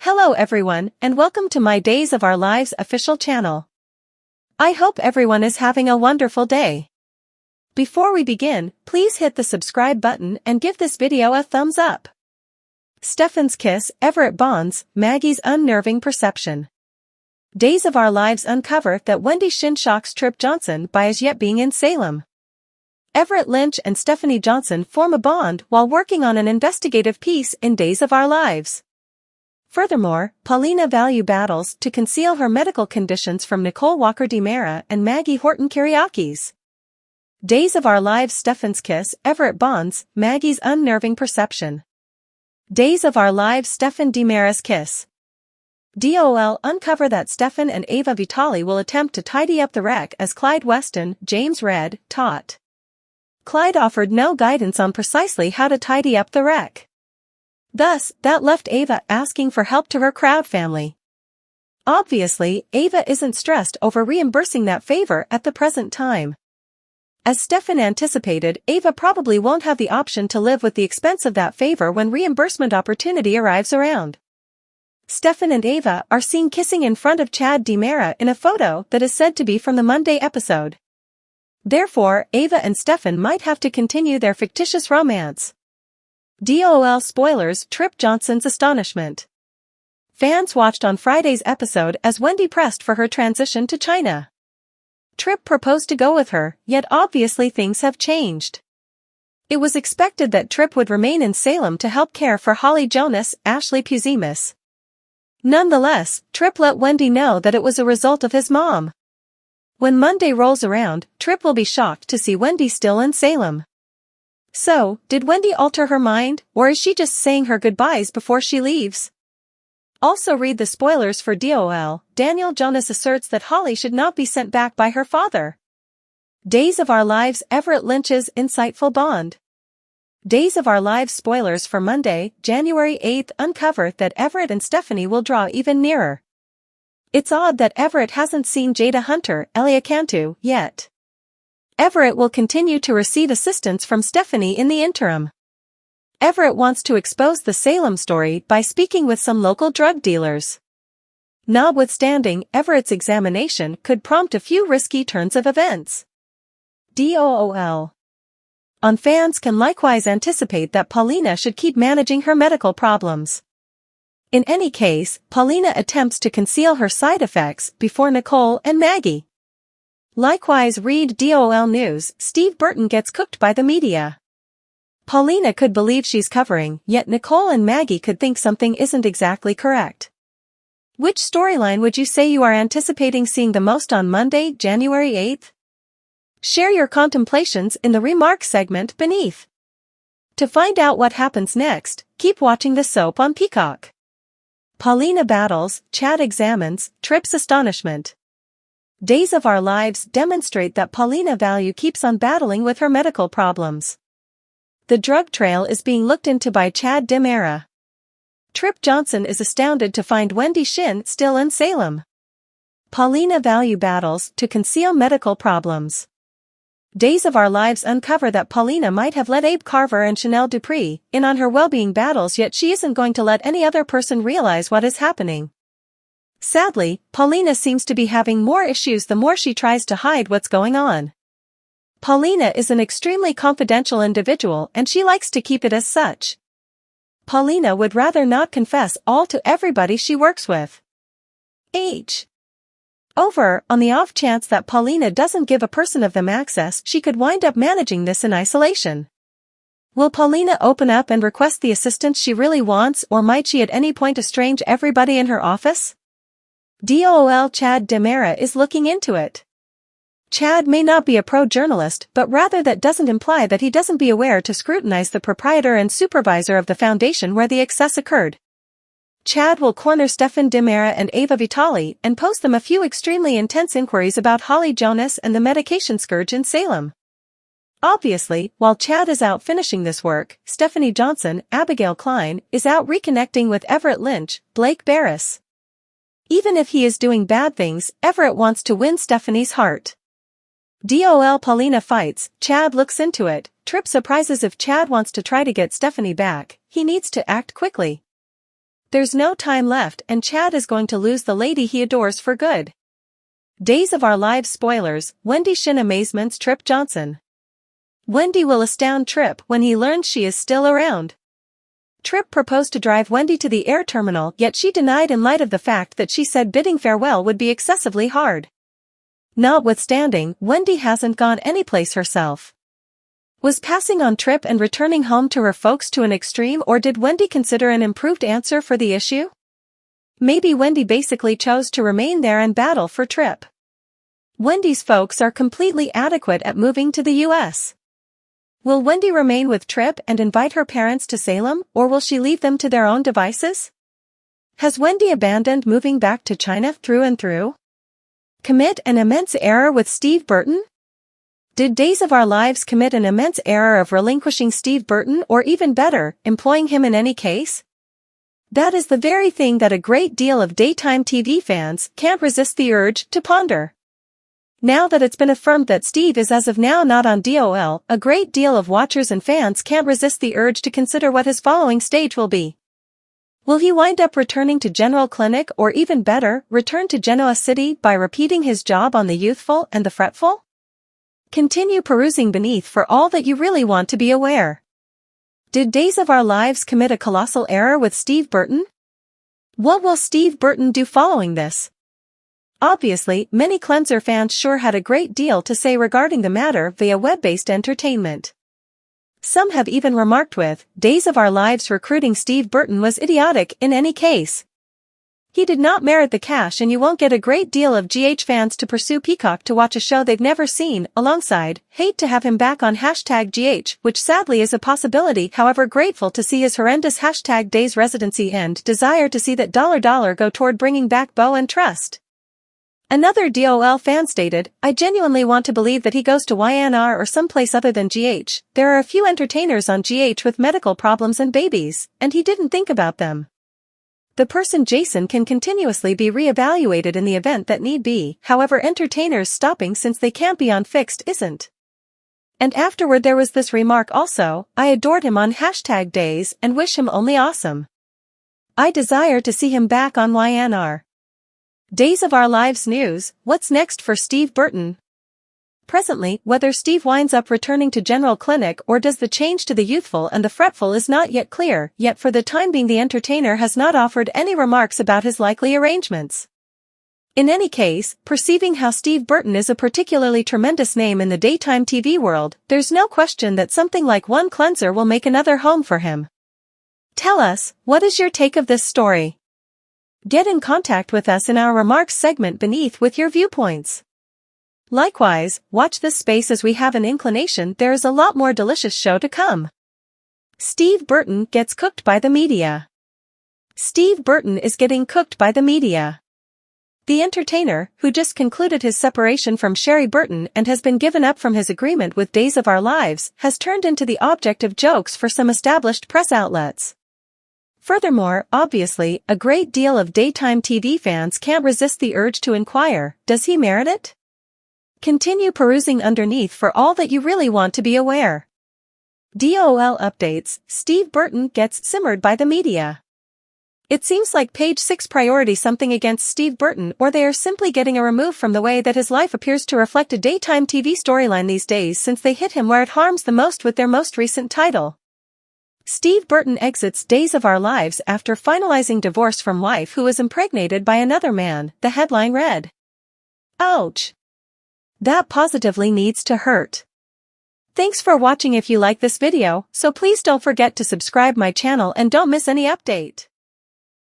Hello everyone, and welcome to my Days of Our Lives official channel. I hope everyone is having a wonderful day. Before we begin, please hit the subscribe button and give this video a thumbs up. Stefan's kiss, Everett bonds, Maggie's unnerving perception. Days of Our Lives uncover that Wendy Shin shocks Trip Johnson by as yet being in Salem. Everett Lynch and Stephanie Johnson form a bond while working on an investigative piece in Days of Our Lives. Furthermore, Paulina Value battles to conceal her medical conditions from Nicole Walker DiMera and Maggie Horton Kyriakis. Days of Our Lives Stefan's kiss, Everett bonds, Maggie's unnerving perception. Days of Our Lives Stefan DiMera's kiss. DOL uncover that Stefan and Ava Vitali will attempt to tidy up the wreck as Clyde Weston, James Red, taught. Clyde offered no guidance on precisely how to tidy up the wreck. Thus, that left Ava asking for help to her crowd family. Obviously, Ava isn't stressed over reimbursing that favor at the present time. As Stefan anticipated, Ava probably won't have the option to live with the expense of that favor when reimbursement opportunity arrives around. Stefan and Ava are seen kissing in front of Chad DiMera in a photo that is said to be from the Monday episode. Therefore, Ava and Stefan might have to continue their fictitious romance. DOL spoilers Trip Johnson's astonishment. Fans watched on Friday's episode as Wendy pressed for her transition to China. Trip proposed to go with her, yet obviously things have changed. It was expected that Trip would remain in Salem to help care for Holly Jonas, Ashley Puzimis. Nonetheless, Trip let Wendy know that it was a result of his mom. When Monday rolls around, Trip will be shocked to see Wendy still in Salem. So, did Wendy alter her mind, or is she just saying her goodbyes before she leaves? Also read the spoilers for DOL. Daniel Jonas asserts that Holly should not be sent back by her father. Days of Our Lives Everett Lynch's insightful bond. Days of Our Lives spoilers for Monday, January 8th uncover that Everett and Stephanie will draw even nearer. It's odd that Everett hasn't seen Jada Hunter, Eliakantu, yet. Everett will continue to receive assistance from Stephanie in the interim. Everett wants to expose the Salem story by speaking with some local drug dealers. Notwithstanding, Everett's examination could prompt a few risky turns of events. DOOL. Fans can likewise anticipate that Paulina should keep managing her medical problems. In any case, Paulina attempts to conceal her side effects before Nicole and Maggie. Likewise read DOL News, Steve Burton gets cooked by the media. Paulina could believe she's covering, yet Nicole and Maggie could think something isn't exactly correct. Which storyline would you say you are anticipating seeing the most on Monday, January 8th? Share your contemplations in the remarks segment beneath. To find out what happens next, keep watching the soap on Peacock. Paulina battles, Chad examines, Trip's astonishment. Days of Our Lives demonstrate that Paulina Value keeps on battling with her medical problems. The drug trail is being looked into by Chad DiMera. Trip Johnson is astounded to find Wendy Shin still in Salem. Paulina Value battles to conceal medical problems. Days of Our Lives uncover that Paulina might have let Abe Carver and Chanel Dupree in on her well-being battles, yet she isn't going to let any other person realize what is happening. Sadly, Paulina seems to be having more issues the more she tries to hide what's going on. Paulina is an extremely confidential individual and she likes to keep it as such. Paulina would rather not confess all to everybody she works with. On the off chance that Paulina doesn't give a person of them access, she could wind up managing this in isolation. Will Paulina open up and request the assistance she really wants, or might she at any point estrange everybody in her office? DOL Chad DiMera is looking into it. Chad may not be a pro-journalist, but rather that doesn't imply that he doesn't be aware to scrutinize the proprietor and supervisor of the foundation where the excess occurred. Chad will corner Stefan DiMera and Ava Vitali and pose them a few extremely intense inquiries about Holly Jonas and the medication scourge in Salem. Obviously, while Chad is out finishing this work, Stephanie Johnson, Abigail Klein, is out reconnecting with Everett Lynch, Blake Barris. Even if he is doing bad things, Everett wants to win Stephanie's heart. DOL Paulina fights, Chad looks into it. Trip surprises if Chad wants to try to get Stephanie back, he needs to act quickly. There's no time left and Chad is going to lose the lady he adores for good. Days of Our Lives spoilers, Wendy Shin amazements Trip Johnson. Wendy will astound Trip when he learns she is still around. Trip proposed to drive Wendy to the air terminal, yet she denied in light of the fact that she said bidding farewell would be excessively hard. Notwithstanding, Wendy hasn't gone anyplace herself. Was passing on Trip and returning home to her folks to an extreme, or did Wendy consider an improved answer for the issue? Maybe Wendy basically chose to remain there and battle for Trip. Wendy's folks are completely adequate at moving to the U.S. Will Wendy remain with Trip and invite her parents to Salem, or will she leave them to their own devices? Has Wendy abandoned moving back to China through and through? Commit an immense error with Steve Burton? Did Days of Our Lives commit an immense error of relinquishing Steve Burton, or even better, employing him in any case? That is the very thing that a great deal of daytime TV fans can't resist the urge to ponder. Now that it's been affirmed that Steve is as of now not on DOL, a great deal of watchers and fans can't resist the urge to consider what his following stage will be. Will he wind up returning to General Clinic, or even better, return to Genoa City by repeating his job on The Youthful and the Fretful? Continue perusing beneath for all that you really want to be aware. Did Days of Our Lives commit a colossal error with Steve Burton? What will Steve Burton do following this? Obviously, many Cleanser fans sure had a great deal to say regarding the matter via web-based entertainment. Some have even remarked with, Days of Our Lives recruiting Steve Burton was idiotic in any case. He did not merit the cash, and you won't get a great deal of GH fans to pursue Peacock to watch a show they've never seen, alongside, hate to have him back on #GH, which sadly is a possibility, however grateful to see his horrendous #Days residency end, desire to see that $$ go toward bringing back Bo and Trust. Another DOL fan stated, I genuinely want to believe that he goes to YNR or someplace other than GH. There are a few entertainers on GH with medical problems and babies, and he didn't think about them. The person Jason can continuously be re-evaluated in the event that need be, however entertainers stopping since they can't be on fixed isn't. And afterward there was this remark also, I adored him on #Days and wish him only awesome. I desire to see him back on YNR. Days of Our Lives news, what's next for Steve Burton? Presently, whether Steve winds up returning to General Clinic or does the change to The Youthful and the Fretful is not yet clear, yet for the time being the entertainer has not offered any remarks about his likely arrangements. In any case, perceiving how Steve Burton is a particularly tremendous name in the daytime TV world, there's no question that something like one Cleanser will make another home for him. Tell us, what is your take of this story? Get in contact with us in our remarks segment beneath with your viewpoints. Likewise, watch this space as we have an inclination there is a lot more delicious show to come. Steve Burton gets cooked by the media. Steve Burton is getting cooked by the media. The entertainer, who just concluded his separation from Sherry Burton and has been given up from his agreement with Days of Our Lives, has turned into the object of jokes for some established press outlets. Furthermore, obviously, a great deal of daytime TV fans can't resist the urge to inquire, does he merit it? Continue perusing underneath for all that you really want to be aware. DOL updates, Steve Burton gets simmered by the media. It seems like page 6 priority something against Steve Burton, or they are simply getting a remove from the way that his life appears to reflect a daytime TV storyline these days, since they hit him where it harms the most with their most recent title. Steve Burton exits Days of Our Lives after finalizing divorce from wife who was impregnated by another man, the headline read. Ouch. That positively needs to hurt. Thanks for watching. If you like this video, so please don't forget to subscribe my channel and don't miss any update.